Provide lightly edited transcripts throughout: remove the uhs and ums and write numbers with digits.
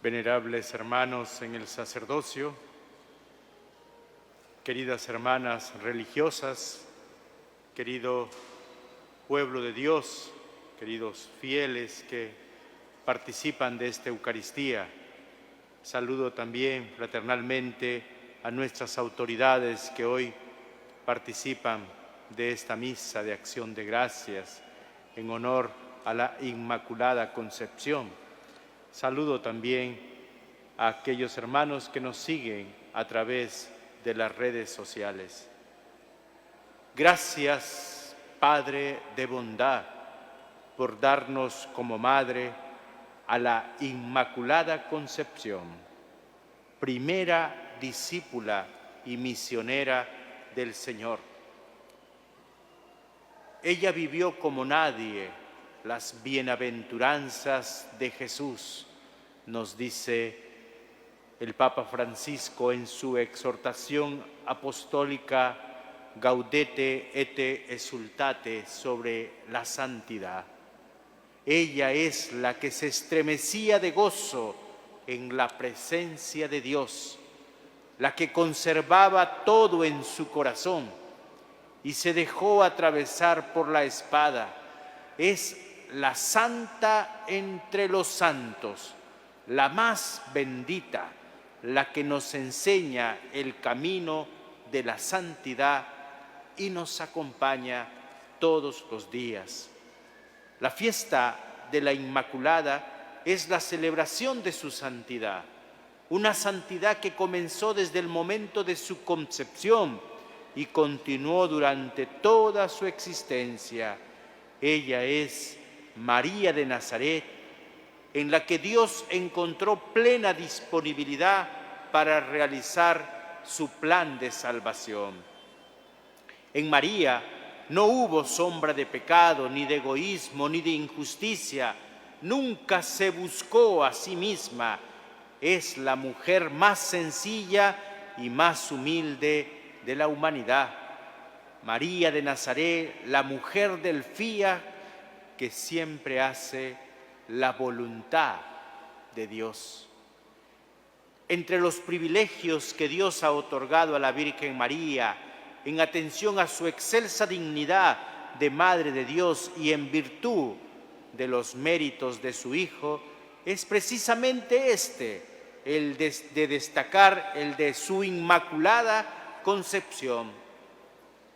venerables hermanos en el sacerdocio, queridas hermanas religiosas, querido pueblo de Dios, queridos fieles que participan de esta Eucaristía. Saludo también fraternalmente a nuestras autoridades que hoy participan de esta misa de acción de gracias en honor a la Inmaculada Concepción. Saludo también a aquellos hermanos que nos siguen a través de las redes sociales. Gracias, Padre de bondad, por darnos como madre a la Inmaculada Concepción, primera discípula y misionera del Señor. Ella vivió como nadie las bienaventuranzas de Jesús, nos dice el Papa Francisco en su exhortación apostólica Gaudete et Exsultate sobre la santidad. Ella es la que se estremecía de gozo en la presencia de Dios, la que conservaba todo en su corazón y se dejó atravesar por la espada. Es la santa entre los santos, la más bendita, la que nos enseña el camino de la santidad y nos acompaña todos los días. La fiesta de la Inmaculada es la celebración de su santidad, una santidad que comenzó desde el momento de su concepción y continuó durante toda su existencia. Ella es María de Nazaret, en la que Dios encontró plena disponibilidad para realizar su plan de salvación. En María no hubo sombra de pecado, ni de egoísmo, ni de injusticia. Nunca se buscó a sí misma. Es la mujer más sencilla y más humilde de la humanidad. María de Nazaret, la mujer del Fiat, que siempre hace la voluntad de Dios. Entre los privilegios que Dios ha otorgado a la Virgen María, en atención a su excelsa dignidad de Madre de Dios y en virtud de los méritos de su Hijo, es precisamente el de destacar el de su Inmaculada Concepción,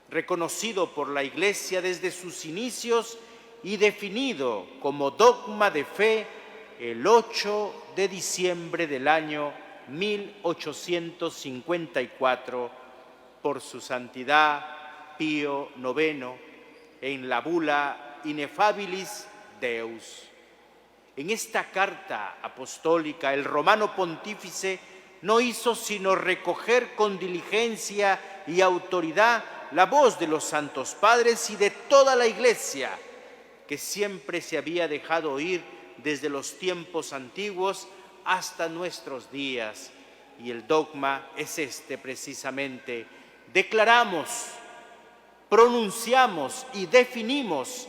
reconocido por la Iglesia desde sus inicios y definido como dogma de fe el 8 de diciembre del año 1854 por su santidad Pío IX en la bula Ineffabilis Deus. En esta carta apostólica el romano pontífice no hizo sino recoger con diligencia y autoridad la voz de los santos padres y de toda la Iglesia, que siempre se había dejado oír desde los tiempos antiguos hasta nuestros días. Y el dogma es precisamente: declaramos, pronunciamos y definimos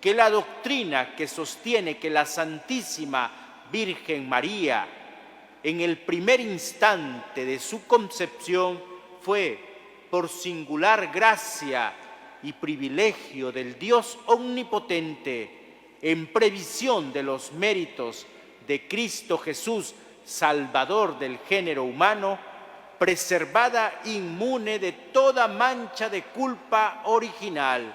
que la doctrina que sostiene que la Santísima Virgen María, en el primer instante de su concepción, fue por singular gracia y privilegio del Dios omnipotente, en previsión de los méritos de Cristo Jesús, Salvador del género humano, preservada inmune de toda mancha de culpa original,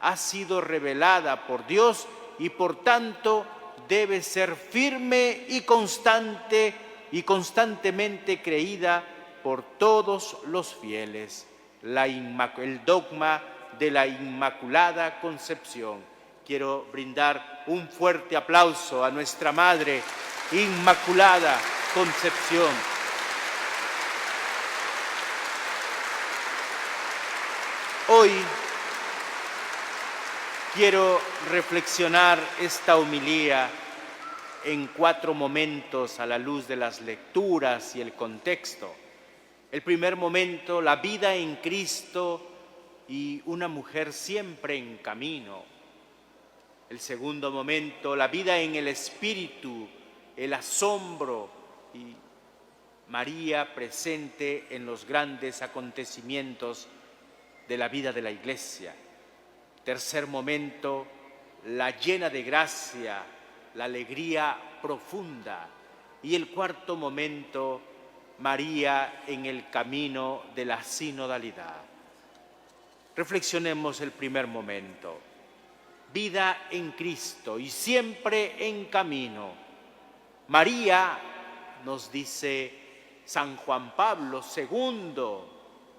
ha sido revelada por Dios y por tanto debe ser firme y constante y constantemente creída por todos los fieles. El dogma de la Inmaculada Concepción. Quiero brindar un fuerte aplauso a nuestra Madre Inmaculada Concepción. Hoy quiero reflexionar esta homilía en 4 momentos a la luz de las lecturas y el contexto. El primer momento, la vida en Cristo y una mujer siempre en camino. El segundo momento, la vida en el Espíritu, el asombro y María presente en los grandes acontecimientos de la vida de la Iglesia. Tercer momento, la llena de gracia, la alegría profunda. Y el cuarto momento, María en el camino de la sinodalidad. Reflexionemos el primer momento. Vida en Cristo y siempre en camino. María, nos dice San Juan Pablo II,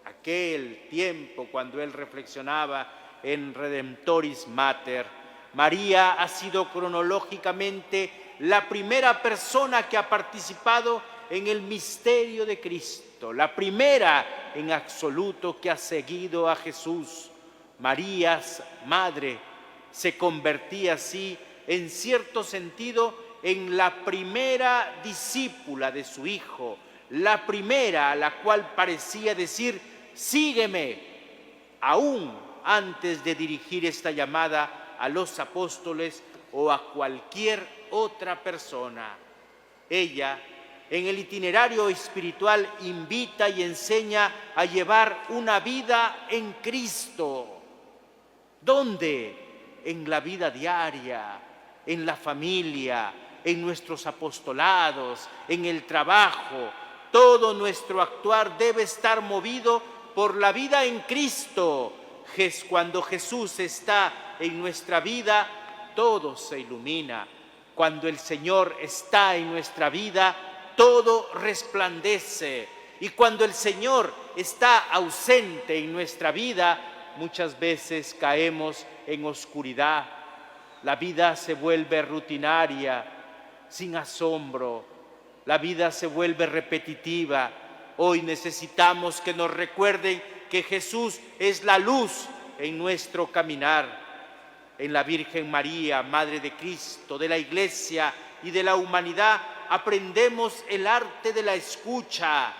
aquel tiempo cuando él reflexionaba en Redemptoris Mater, María ha sido cronológicamente la primera persona que ha participado en el misterio de Cristo, la primera en absoluto que ha seguido a Jesús. María, madre, se convertía así, en cierto sentido, en la primera discípula de su Hijo, la primera a la cual parecía decir, sígueme, aún antes de dirigir esta llamada a los apóstoles o a cualquier otra persona. Ella, en el itinerario espiritual, invita y enseña a llevar una vida en Cristo. ¿Dónde? En la vida diaria, en la familia, en nuestros apostolados, en el trabajo. Todo nuestro actuar debe estar movido por la vida en Cristo. Cuando Jesús está en nuestra vida, todo se ilumina. Cuando el Señor está en nuestra vida, todo resplandece. Y cuando el Señor está ausente en nuestra vida, muchas veces caemos en oscuridad. La vida se vuelve rutinaria, sin asombro. La vida se vuelve repetitiva. Hoy necesitamos que nos recuerden que Jesús es la luz en nuestro caminar. En la Virgen María, Madre de Cristo, de la Iglesia y de la humanidad, aprendemos el arte de la escucha,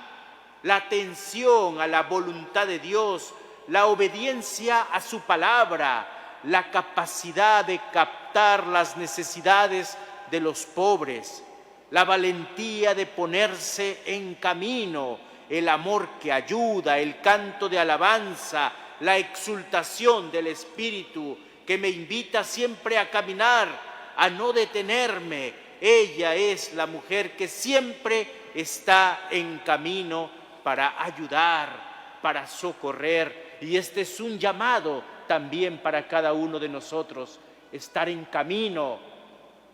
la atención a la voluntad de Dios, la obediencia a su palabra, la capacidad de captar las necesidades de los pobres, la valentía de ponerse en camino, el amor que ayuda, el canto de alabanza, la exultación del Espíritu que me invita siempre a caminar, a no detenerme. Ella es la mujer que siempre está en camino para ayudar, para socorrer. Y este es un llamado también para cada uno de nosotros, estar en camino,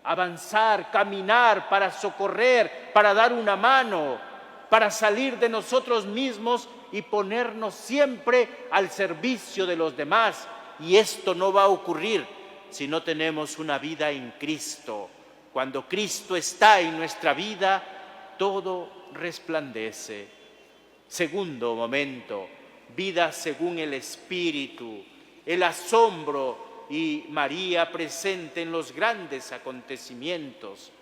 avanzar, caminar para socorrer, para dar una mano, para salir de nosotros mismos y ponernos siempre al servicio de los demás. Y esto no va a ocurrir si no tenemos una vida en Cristo. Cuando Cristo está en nuestra vida, todo resplandece. Segundo momento, vida según el Espíritu, el asombro y María presente en los grandes acontecimientos.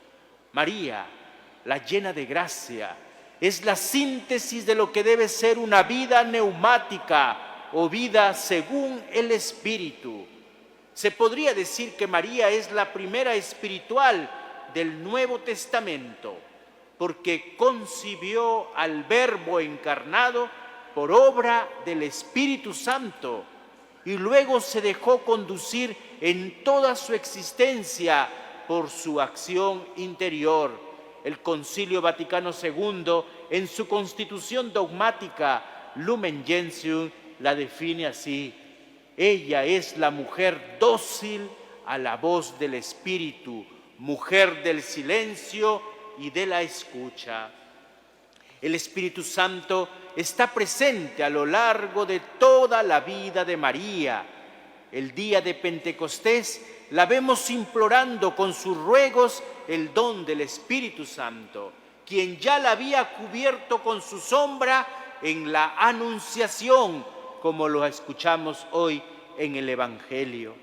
María, la llena de gracia, es la síntesis de lo que debe ser una vida neumática o vida según el Espíritu. Se podría decir que María es la primera espiritual del Nuevo Testamento, porque concibió al Verbo encarnado por obra del Espíritu Santo y luego se dejó conducir en toda su existencia por su acción interior. El Concilio Vaticano II, en su constitución dogmática Lumen Gentium, la define así: ella es la mujer dócil a la voz del Espíritu, mujer del silencio y de la escucha. El Espíritu Santo está presente a lo largo de toda la vida de María. El día de Pentecostés la vemos implorando con sus ruegos el don del Espíritu Santo, quien ya la había cubierto con su sombra en la Anunciación, como lo escuchamos hoy en el Evangelio.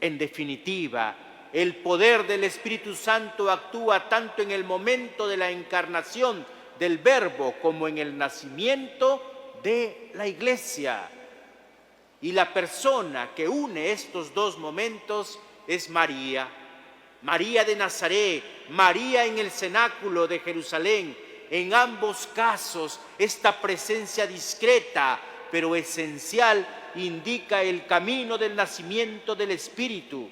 En definitiva, el poder del Espíritu Santo actúa tanto en el momento de la encarnación del Verbo como en el nacimiento de la Iglesia. Y la persona que une estos dos momentos es María. María de Nazaret, María en el cenáculo de Jerusalén. En ambos casos, esta presencia discreta pero esencial indica el camino del nacimiento del Espíritu.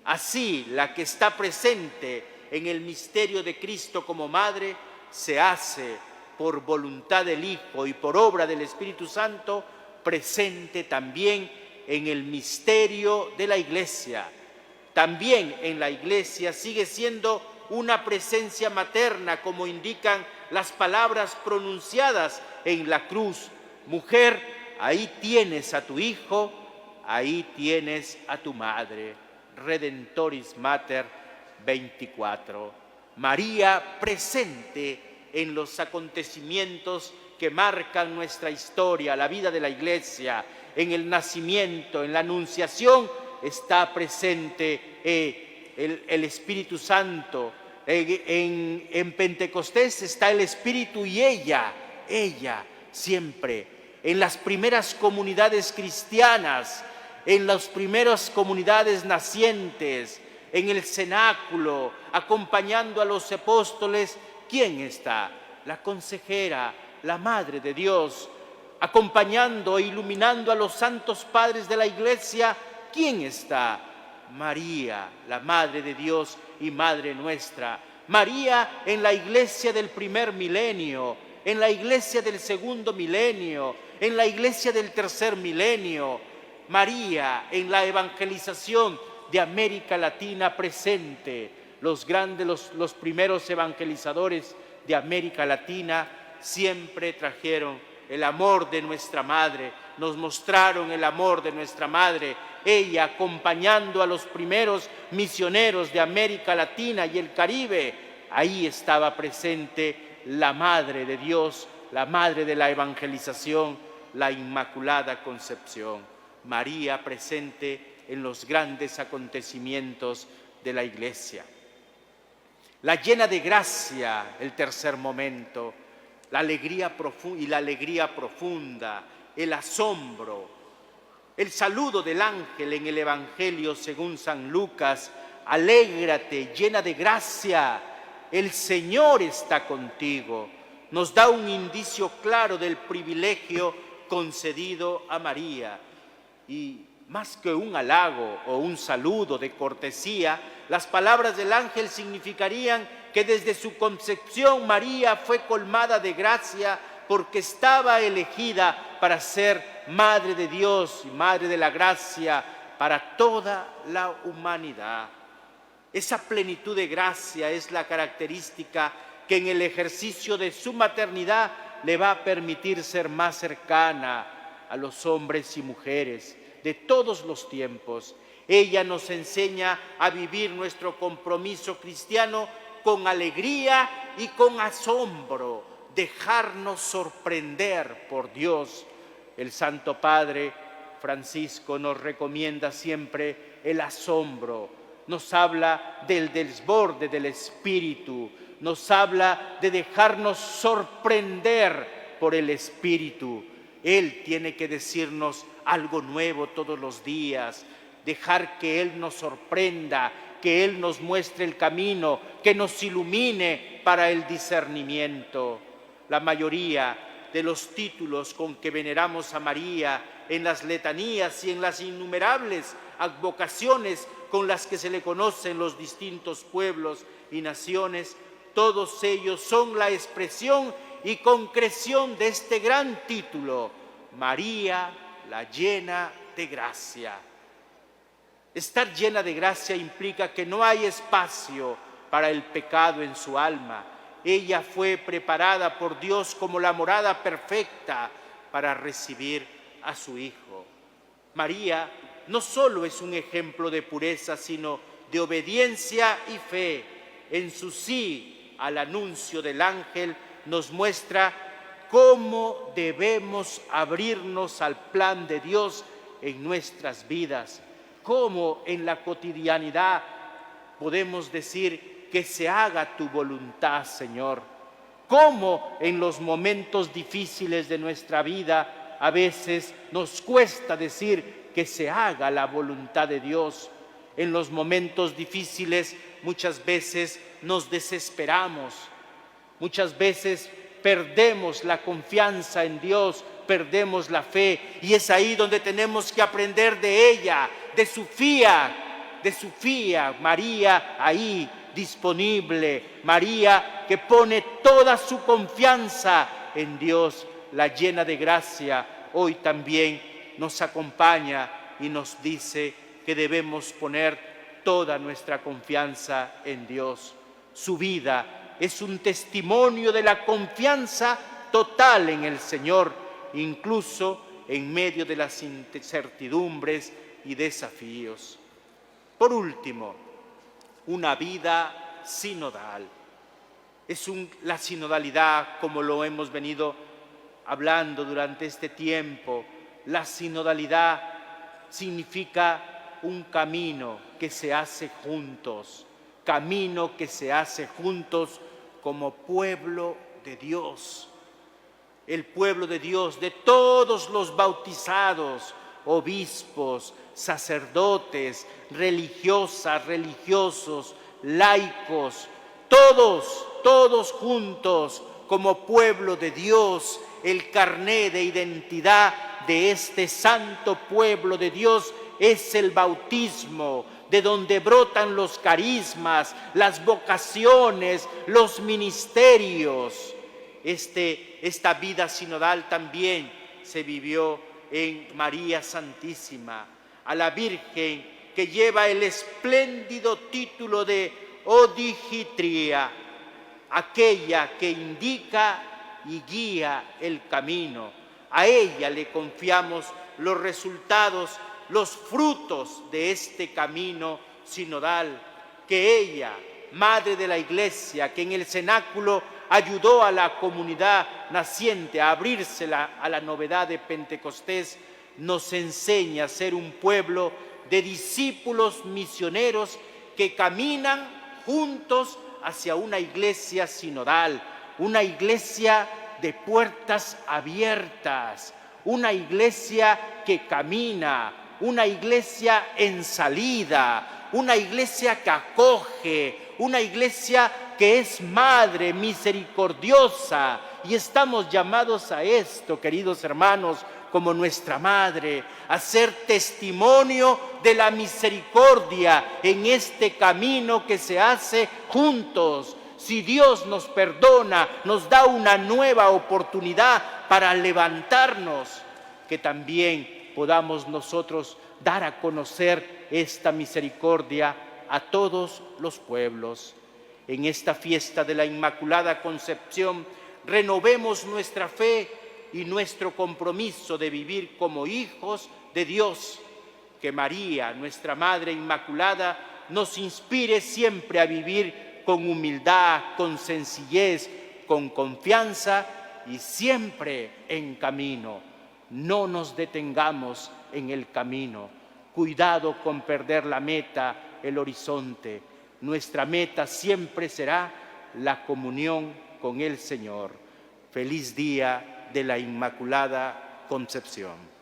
Así, la que está presente en el misterio de Cristo como madre se hace por voluntad del Hijo y por obra del Espíritu Santo presente también en el misterio de la Iglesia. También en la Iglesia sigue siendo una presencia materna, como indican las palabras pronunciadas en la cruz. Mujer, ahí tienes a tu hijo, ahí tienes a tu madre. Redentoris Mater 24. María presente en los acontecimientos que marcan nuestra historia, la vida de la Iglesia, en el nacimiento, en la anunciación, está presente el Espíritu Santo. En Pentecostés está el Espíritu y ella siempre. En las primeras comunidades cristianas, en las primeras comunidades nacientes, en el cenáculo, acompañando a los apóstoles, ¿quién está? La consejera, la Madre de Dios, acompañando e iluminando a los santos padres de la Iglesia, ¿quién está? María, la Madre de Dios y Madre nuestra. María en la Iglesia del primer milenio, en la Iglesia del segundo milenio, en la Iglesia del tercer milenio. María en la evangelización de América Latina presente. Los primeros evangelizadores de América Latina siempre trajeron el amor de nuestra Madre, nos mostraron el amor de nuestra Madre, ella acompañando a los primeros misioneros de América Latina y el Caribe. Ahí estaba presente la Madre de Dios, la Madre de la evangelización, la Inmaculada Concepción. María presente en los grandes acontecimientos de la Iglesia. La llena de gracia, el tercer momento, la alegría profunda, el asombro, el saludo del ángel en el Evangelio según San Lucas: alégrate, llena de gracia, el Señor está contigo. Nos da un indicio claro del privilegio concedido a María. Y más que un halago o un saludo de cortesía, las palabras del ángel significarían que desde su concepción María fue colmada de gracia porque estaba elegida para ser Madre de Dios y Madre de la gracia para toda la humanidad. Esa plenitud de gracia es la característica que en el ejercicio de su maternidad le va a permitir ser más cercana a los hombres y mujeres de todos los tiempos. Ella nos enseña a vivir nuestro compromiso cristiano con alegría y con asombro, dejarnos sorprender por Dios. El Santo Padre Francisco nos recomienda siempre el asombro, nos habla del desborde del Espíritu, nos habla de dejarnos sorprender por el Espíritu. Él tiene que decirnos algo nuevo todos los días, dejar que Él nos sorprenda, que Él nos muestre el camino, que nos ilumine para el discernimiento. La mayoría de los títulos con que veneramos a María en las letanías y en las innumerables advocaciones con las que se le conocen los distintos pueblos y naciones, todos ellos son la expresión y concreción de este gran título: María, la llena de gracia. Estar llena de gracia implica que no hay espacio para el pecado en su alma. Ella fue preparada por Dios como la morada perfecta para recibir a su Hijo. María no solo es un ejemplo de pureza, sino de obediencia y fe. En su sí al anuncio del ángel nos muestra cómo debemos abrirnos al plan de Dios en nuestras vidas, cómo en la cotidianidad podemos decir: que se haga tu voluntad, Señor. Cómo en los momentos difíciles de nuestra vida a veces nos cuesta decir que se haga la voluntad de Dios. En los momentos difíciles muchas veces nos desesperamos, muchas veces perdemos la confianza en Dios, perdemos la fe, y es ahí donde tenemos que aprender de ella, de Sofía, María ahí disponible, María que pone toda su confianza en Dios, la llena de gracia. Hoy también nos acompaña y nos dice que debemos poner toda nuestra confianza en Dios. Su vida es un testimonio de la confianza total en el Señor, incluso en medio de las incertidumbres y desafíos. Por último, una vida sinodal. La sinodalidad, como lo hemos venido hablando durante este tiempo, la sinodalidad significa un camino que se hace juntos, como pueblo de Dios. El pueblo de Dios, de todos los bautizados, obispos, sacerdotes, religiosas, religiosos, laicos, todos juntos como pueblo de Dios, el carné de identidad de este santo pueblo de Dios es el bautismo, de donde brotan los carismas, las vocaciones, los ministerios. Esta vida sinodal también se vivió en María Santísima, a la Virgen que lleva el espléndido título de Odigitria, aquella que indica y guía el camino. A ella le confiamos los resultados, los frutos de este camino sinodal, que ella, Madre de la Iglesia, que en el cenáculo ayudó a la comunidad naciente a abrírsela a la novedad de Pentecostés, nos enseña a ser un pueblo de discípulos misioneros que caminan juntos hacia una iglesia sinodal, una iglesia de puertas abiertas, una iglesia que camina, una iglesia en salida, una iglesia que acoge, una iglesia que es madre misericordiosa. Y estamos llamados a esto, queridos hermanos, como nuestra madre, a ser testimonio de la misericordia en este camino que se hace juntos. Si Dios nos perdona, nos da una nueva oportunidad para levantarnos, que también podamos nosotros dar a conocer esta misericordia a todos los pueblos. En esta fiesta de la Inmaculada Concepción, renovemos nuestra fe y nuestro compromiso de vivir como hijos de Dios. Que María, nuestra Madre Inmaculada, nos inspire siempre a vivir con humildad, con sencillez, con confianza y siempre en camino. No nos detengamos en el camino. Cuidado con perder la meta, el horizonte. Nuestra meta siempre será la comunión con el Señor. Feliz día de la Inmaculada Concepción.